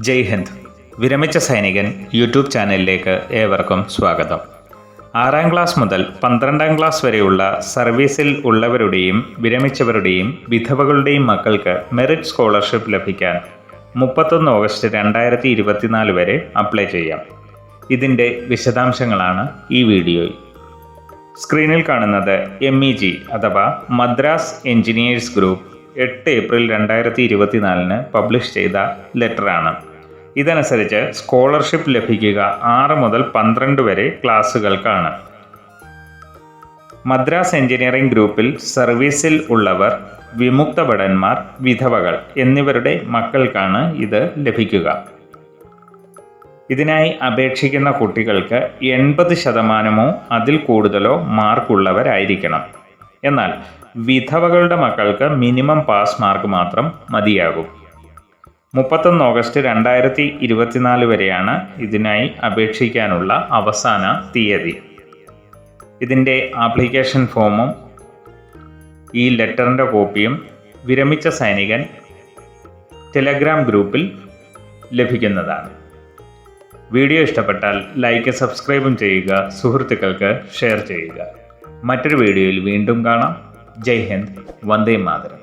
ജയ് ഹിന്ദ്. വിരമിച്ച സൈനികൻ യൂട്യൂബ് ചാനലിലേക്ക് ഏവർക്കും സ്വാഗതം. 6ാം ക്ലാസ് മുതൽ 12ാം ക്ലാസ് വരെയുള്ള സർവീസിൽ ഉള്ളവരുടെയും വിരമിച്ചവരുടെയും വിധവകളുടെയും മക്കൾക്ക് മെറിറ്റ് സ്കോളർഷിപ്പ് ലഭിക്കാൻ 31 ഓഗസ്റ്റ് 2024 വരെ അപ്ലൈ ചെയ്യാം. ഇതിൻ്റെ വിശദാംശങ്ങളാണ് ഈ വീഡിയോയിൽ. സ്ക്രീനിൽ കാണുന്നത് MEG അഥവാ Madras engineers group 8 April 2024 publish ചെയ്ത ലെറ്ററാണ്. ഇതനുസരിച്ച് സ്കോളർഷിപ്പ് ലഭിക്കുക 6 മുതൽ 12 വരെ ക്ലാസ്സുകൾക്കാണ്. മദ്രാസ് എഞ്ചിനീയറിംഗ് ഗ്രൂപ്പിൽ സർവീസിൽ ഉള്ളവർ, വിമുക്ത ഭടന്മാർ, വിധവകൾ എന്നിവരുടെ മക്കൾക്കാണ് ഇത് ലഭിക്കുക. ഇതിനായി അപേക്ഷിക്കുന്ന കുട്ടികൾക്ക് 80% അതിൽ കൂടുതലോ മാർക്കുള്ളവരായിരിക്കണം. എന്നാൽ വിധവകളുടെ മക്കൾക്ക് മിനിമം പാസ് മാർക്ക് മാത്രം മതിയാകും. 31 ഓഗസ്റ്റ് 2024 വരെയാണ് ഇതിനായി അപേക്ഷിക്കാനുള്ള അവസാന തീയതി. ഇതിൻ്റെ ആപ്ലിക്കേഷൻ ഫോമും ഈ ലെറ്ററിൻ്റെ കോപ്പിയും വിരമിച്ച സൈനികൻ ടെലഗ്രാം ഗ്രൂപ്പിൽ ലഭിക്കുന്നതാണ്. വീഡിയോ ഇഷ്ടപ്പെട്ടാൽ ലൈക്ക്, സബ്സ്ക്രൈബും ചെയ്യുക, സുഹൃത്തുക്കൾക്ക് ഷെയർ ചെയ്യുക. മറ്റൊരു വീഡിയോയിൽ വീണ്ടും കാണാം. ജയ് ഹിന്ദ്, വന്ദേ മാതരം.